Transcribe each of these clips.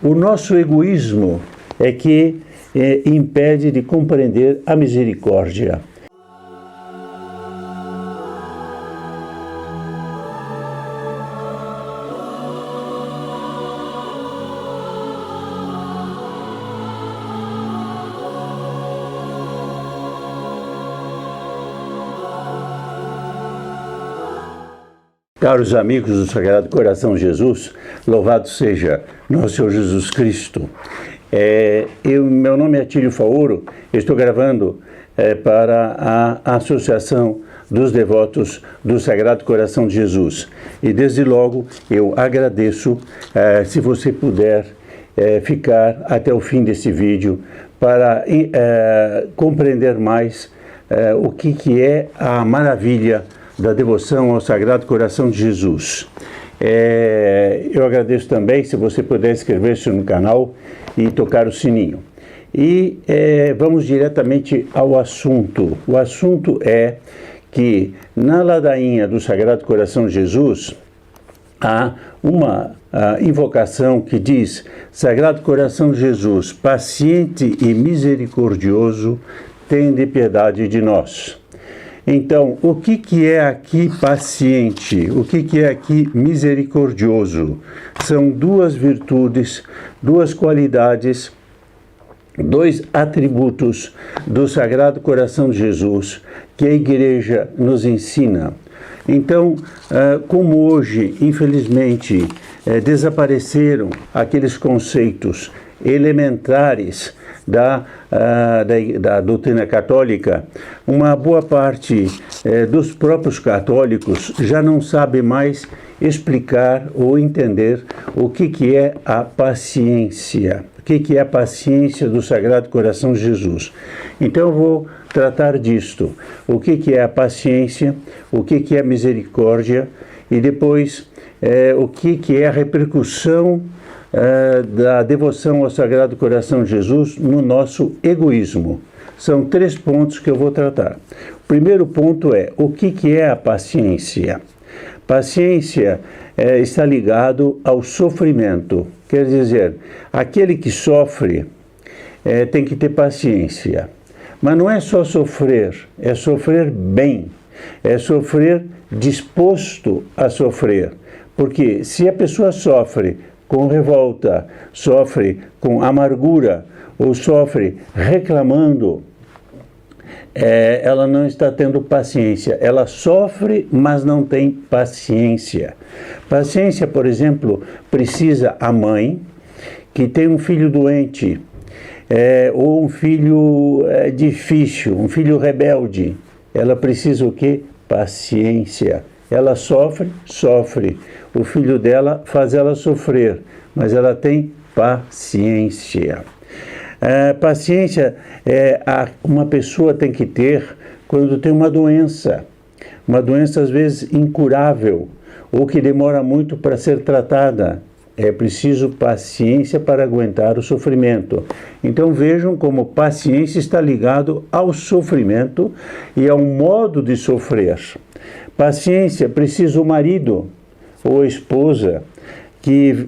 O nosso egoísmo é que impede de compreender a misericórdia. Caros amigos do Sagrado Coração de Jesus, louvado seja nosso Senhor Jesus Cristo. Meu nome é Atílio Faoro, estou gravando para a Associação dos Devotos do Sagrado Coração de Jesus. E desde logo eu agradeço se você puder ficar até o fim desse vídeo para compreender mais o que é a maravilha da devoção ao Sagrado Coração de Jesus. Eu agradeço também se você puder inscrever-se no canal e tocar o sininho. E vamos diretamente ao assunto. O assunto é que na ladainha do Sagrado Coração de Jesus há uma invocação que diz: Sagrado Coração de Jesus, paciente e misericordioso, tende piedade de nós. Então, o que é aqui paciente? O que é aqui misericordioso? São duas virtudes, duas qualidades, dois atributos do Sagrado Coração de Jesus que a Igreja nos ensina. Então, como hoje, infelizmente, desapareceram aqueles conceitos elementares da doutrina católica, uma boa parte dos próprios católicos já não sabe mais explicar ou entender o que é a paciência, o que é a paciência do Sagrado Coração de Jesus. Então eu vou tratar disto, o que é a paciência, o que é a misericórdia e depois o que é a repercussão da devoção ao Sagrado Coração de Jesus no nosso egoísmo. São 3 pontos que eu vou tratar. O primeiro ponto é o que é a paciência. Paciência está ligado ao sofrimento. Quer dizer, aquele que sofre tem que ter paciência. Mas não é só sofrer, é sofrer bem, é sofrer disposto a sofrer. Porque se a pessoa sofre com revolta, sofre com amargura ou sofre reclamando, ela não está tendo paciência. Ela sofre, mas não tem paciência. Paciência, por exemplo, precisa a mãe que tem um filho doente, ou um filho difícil, um filho rebelde. Ela precisa o quê? Paciência. Ela sofre. O filho dela faz ela sofrer, mas ela tem paciência. Paciência uma pessoa tem que ter quando tem uma doença às vezes incurável, ou que demora muito para ser tratada. É preciso paciência para aguentar o sofrimento. Então vejam como paciência está ligado ao sofrimento e ao modo de sofrer. Paciência precisa o marido ou a esposa que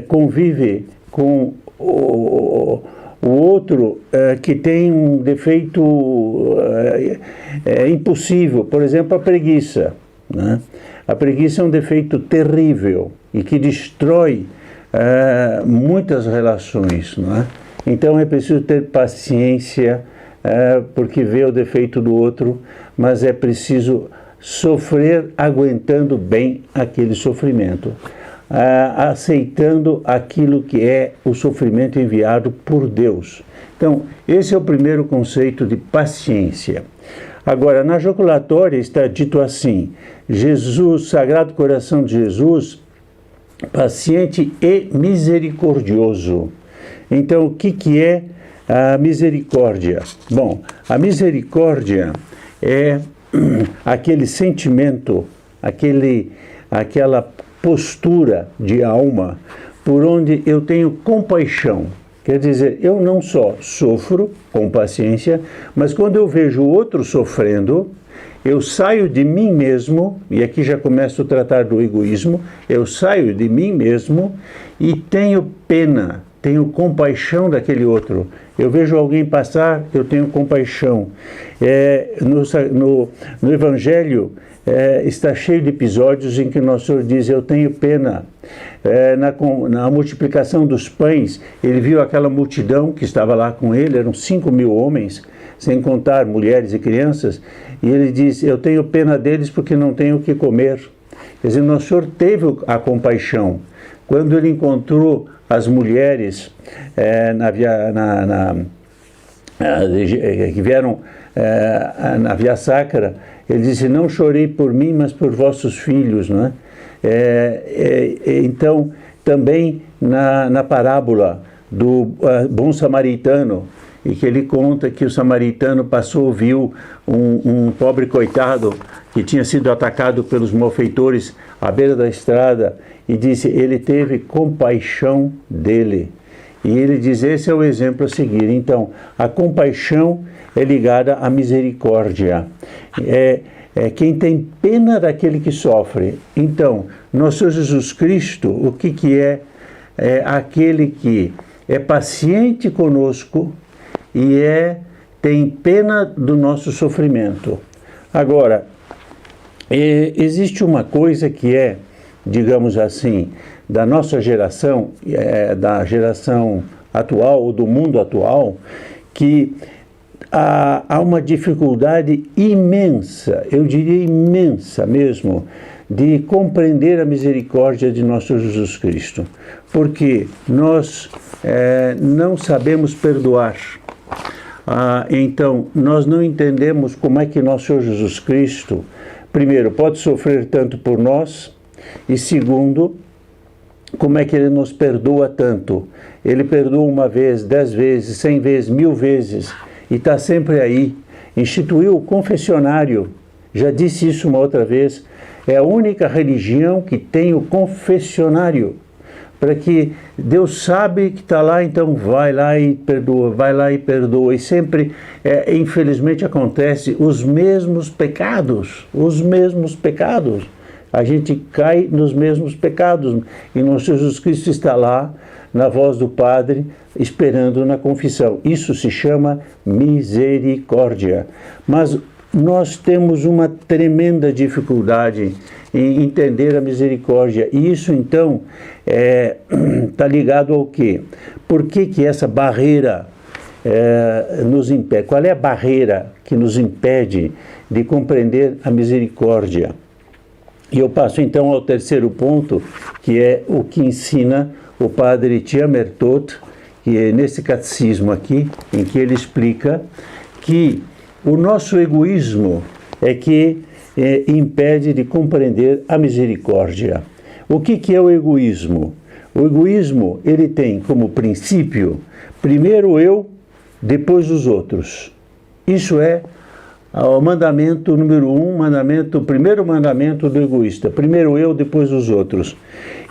convive com o outro que tem um defeito impossível, por exemplo, a preguiça, né? A preguiça é um defeito terrível e que destrói muitas relações, não é? Então é preciso ter paciência porque vê o defeito do outro, mas é preciso sofrer aguentando bem aquele sofrimento, aceitando aquilo que é o sofrimento enviado por Deus. Então, esse é o primeiro conceito de paciência. Agora, na jaculatória está dito assim: Jesus, Sagrado Coração de Jesus, paciente e misericordioso. Então, o que é a misericórdia? Bom, a misericórdia é aquele sentimento, aquela postura de alma por onde eu tenho compaixão. Quer dizer, eu não só sofro com paciência, mas quando eu vejo o outro sofrendo, eu saio de mim mesmo, e aqui já começo a tratar do egoísmo, eu saio de mim mesmo e tenho pena, tenho compaixão daquele outro. Eu vejo alguém passar, eu tenho compaixão. No Evangelho está cheio de episódios em que Nosso Senhor diz, eu tenho pena. Na multiplicação dos pães, ele viu aquela multidão que estava lá com ele, eram 5.000 homens, sem contar mulheres e crianças, e ele diz, eu tenho pena deles porque não tenho o que comer. Quer dizer, Nosso Senhor teve a compaixão. Quando ele encontrou as mulheres que vieram na Via Sacra, ele disse, não chorei por mim, mas por vossos filhos, não é? Então, também na parábola do bom samaritano, e que ele conta que o samaritano viu um pobre coitado que tinha sido atacado pelos malfeitores à beira da estrada, e disse, ele teve compaixão dele. E ele diz, esse é o exemplo a seguir. Então, a compaixão é ligada à misericórdia. Quem tem pena daquele que sofre. Então, nosso Senhor Jesus Cristo, o que é? É aquele que é paciente conosco e tem pena do nosso sofrimento. Agora, existe uma coisa que digamos assim, da nossa geração, da geração atual, ou do mundo atual, que há uma dificuldade imensa, eu diria imensa mesmo, de compreender a misericórdia de nosso Jesus Cristo. Porque nós não sabemos perdoar. Então, nós não entendemos como é que nosso Senhor Jesus Cristo, primeiro, pode sofrer tanto por nós, e segundo, como é que Ele nos perdoa tanto. Ele perdoa uma vez, 10 vezes, 100 vezes, 1000 vezes, e está sempre aí. Instituiu o confessionário, já disse isso uma outra vez, é a única religião que tem o confessionário, para que Deus sabe que está lá, então vai lá e perdoa, vai lá e perdoa. E sempre, infelizmente, acontece os mesmos pecados. A gente cai nos mesmos pecados. E nosso Jesus Cristo está lá, na voz do Padre, esperando na confissão. Isso se chama misericórdia. Mas nós temos uma tremenda dificuldade em entender a misericórdia. E isso, então, está ligado ao quê? Por que essa barreira nos impede? Qual é a barreira que nos impede de compreender a misericórdia? E eu passo, então, ao terceiro ponto, que é o que ensina o padre Tiamertot, que é nesse catecismo aqui, em que ele explica que o nosso egoísmo é que impede de compreender a misericórdia. O que é o egoísmo? O egoísmo, ele tem como princípio, primeiro eu, depois os outros. Isso é o mandamento número 1, o primeiro mandamento do egoísta. Primeiro eu, depois os outros.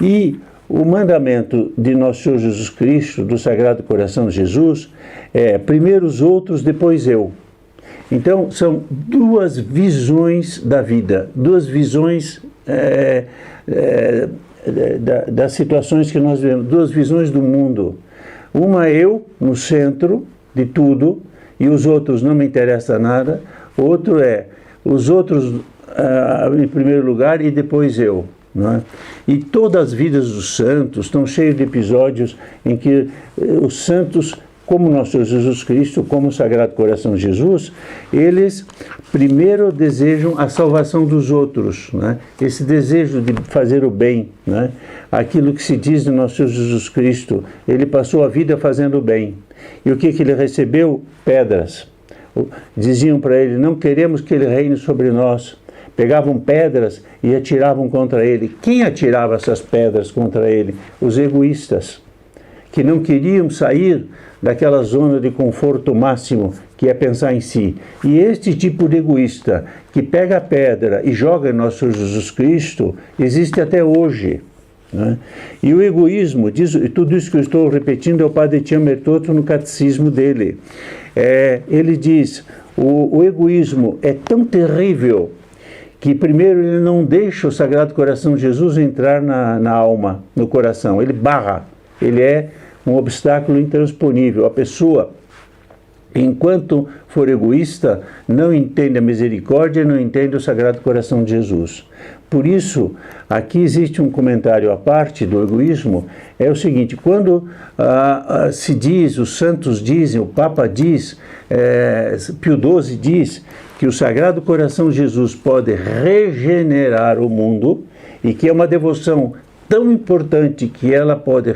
E o mandamento de Nosso Senhor Jesus Cristo, do Sagrado Coração de Jesus, é primeiro os outros, depois eu. Então, são duas visões da vida, duas visões das situações que nós vivemos, duas visões do mundo. Uma eu, no centro de tudo, e os outros não me interessa nada. Outro os outros em primeiro lugar e depois eu. Não é? E todas as vidas dos santos estão cheias de episódios em que os santos, como nosso Senhor Jesus Cristo, como o Sagrado Coração de Jesus, eles primeiro desejam a salvação dos outros, né? Esse desejo de fazer o bem, né? Aquilo que se diz de nosso Senhor Jesus Cristo, ele passou a vida fazendo o bem. E o que ele recebeu? Pedras. Diziam para ele, não queremos que ele reine sobre nós. Pegavam pedras e atiravam contra ele. Quem atirava essas pedras contra ele? Os egoístas, que não queriam sair daquela zona de conforto máximo, que é pensar em si. E este tipo de egoísta, que pega a pedra e joga em nosso Senhor Jesus Cristo, existe até hoje. Né? E o egoísmo, e tudo isso que eu estou repetindo é o padre Tiamertot no catecismo dele. Ele diz, o egoísmo é tão terrível que primeiro ele não deixa o Sagrado Coração de Jesus entrar na alma, no coração, ele barra, ele é um obstáculo intransponível. A pessoa, enquanto for egoísta, não entende a misericórdia, não entende o Sagrado Coração de Jesus. Por isso, aqui existe um comentário à parte do egoísmo, é o seguinte: quando se diz, os santos dizem, o Papa diz, Pio XII diz, que o Sagrado Coração de Jesus pode regenerar o mundo e que é uma devoção tão importante que ela pode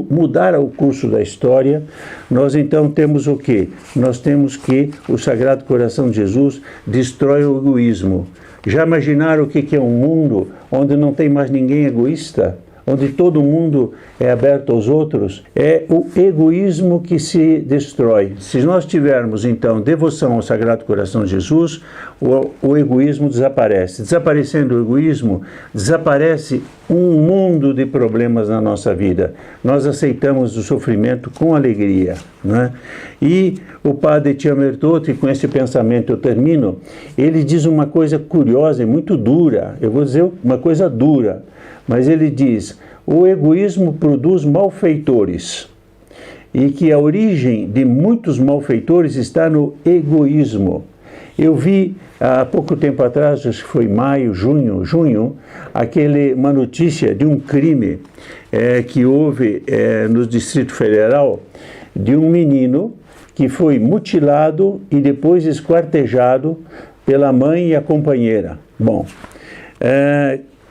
mudar o curso da história, nós então temos o quê? Nós temos que o Sagrado Coração de Jesus destrói o egoísmo. Já imaginaram o que é um mundo onde não tem mais ninguém egoísta? Onde todo mundo é aberto aos outros? É o egoísmo que se destrói. Se nós tivermos, então, devoção ao Sagrado Coração de Jesus, o egoísmo desaparece. Desaparecendo o egoísmo, desaparece um mundo de problemas na nossa vida. Nós aceitamos o sofrimento com alegria, né? E o padre Etienne Bertotto, e com esse pensamento eu termino, ele diz uma coisa curiosa e muito dura. Eu vou dizer uma coisa dura. Mas ele diz: o egoísmo produz malfeitores e que a origem de muitos malfeitores está no egoísmo. Eu vi há pouco tempo atrás, acho que foi maio, junho, uma notícia de um crime que houve no Distrito Federal, de um menino que foi mutilado e depois esquartejado pela mãe e a companheira. Bom,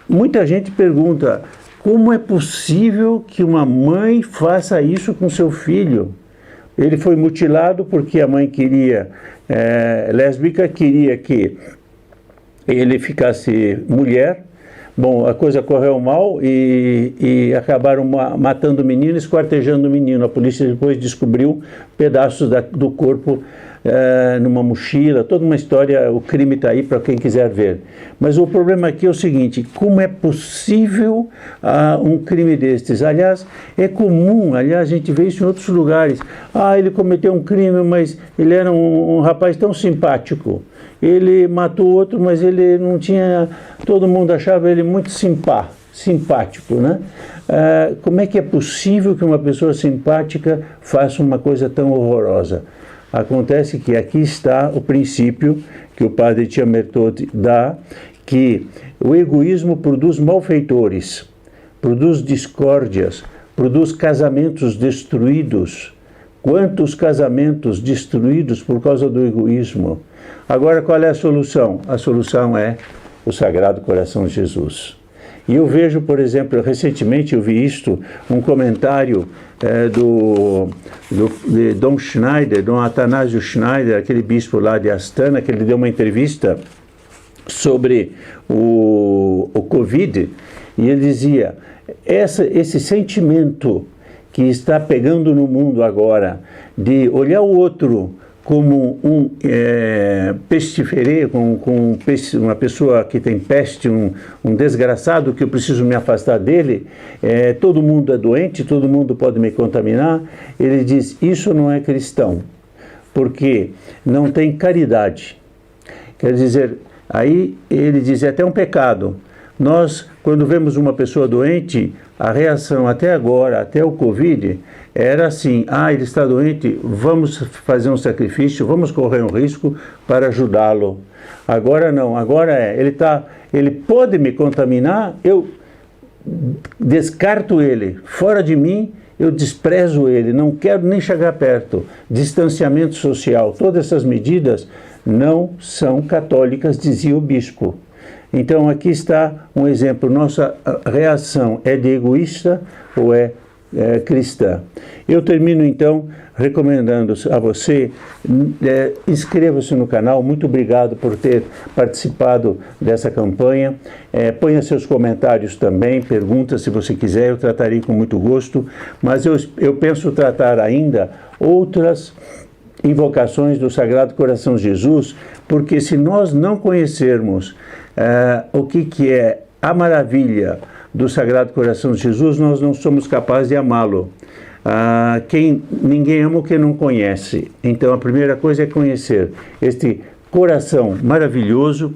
muita gente pergunta: como é possível que uma mãe faça isso com seu filho? Ele foi mutilado porque a mãe queria, lésbica, queria que ele ficasse mulher. Bom, a coisa correu mal e acabaram matando o menino, esquartejando o menino. A polícia depois descobriu pedaços do corpo numa mochila, toda uma história. O crime está aí para quem quiser ver. Mas o problema aqui é o seguinte: como é possível um crime destes? Aliás, é comum, a gente vê isso em outros lugares. Ele cometeu um crime, mas ele era um rapaz tão simpático. Ele matou outro, mas ele não tinha... Todo mundo achava ele muito simpático, né? Como é que é possível que uma pessoa simpática faça uma coisa tão horrorosa? Acontece que aqui está o princípio que o padre Etienne Bertotto dá, que o egoísmo produz malfeitores, produz discórdias, produz casamentos destruídos. Quantos casamentos destruídos por causa do egoísmo? Agora, qual é a solução? A solução é o Sagrado Coração de Jesus. E eu vejo, por exemplo, recentemente eu vi um comentário de Dom Schneider, Dom Atanásio Schneider, aquele bispo lá de Astana, que ele deu uma entrevista sobre o Covid, e ele dizia: esse sentimento que está pegando no mundo agora, de olhar o outro como um pestiféré, uma pessoa que tem peste, um desgraçado que eu preciso me afastar dele, todo mundo é doente, todo mundo pode me contaminar. Ele diz: isso não é cristão, porque não tem caridade. Quer dizer, aí ele diz, é até um pecado. Nós, quando vemos uma pessoa doente, a reação até agora, até o Covid, era assim: ele está doente, vamos fazer um sacrifício, vamos correr um risco para ajudá-lo. Agora não, agora ele pode me contaminar, eu descarto ele, fora de mim, eu desprezo ele, não quero nem chegar perto. Distanciamento social, todas essas medidas não são católicas, dizia o bispo. Então aqui está um exemplo: nossa reação é de egoísta ou é cristã? Eu termino então recomendando a você, inscreva-se no canal. Muito obrigado por ter participado dessa campanha. Ponha seus comentários também, perguntas se você quiser, eu tratarei com muito gosto, mas eu penso tratar ainda outras invocações do Sagrado Coração de Jesus, porque se nós não conhecermos o que é a maravilha do Sagrado Coração de Jesus, nós não somos capazes de amá-lo. Ninguém ama o que não conhece. Então a primeira coisa é conhecer este coração maravilhoso.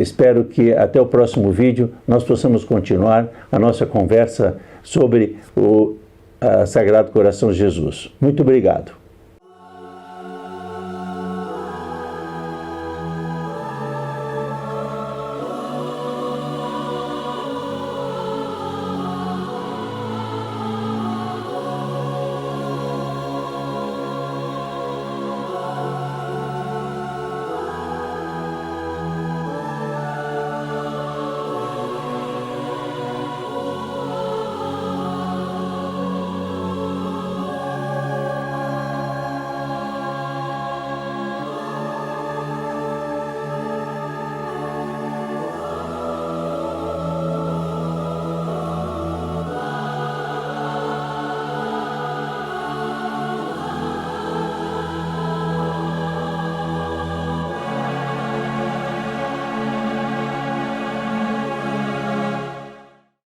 Espero que até o próximo vídeo nós possamos continuar a nossa conversa sobre a Sagrado Coração de Jesus. Muito obrigado.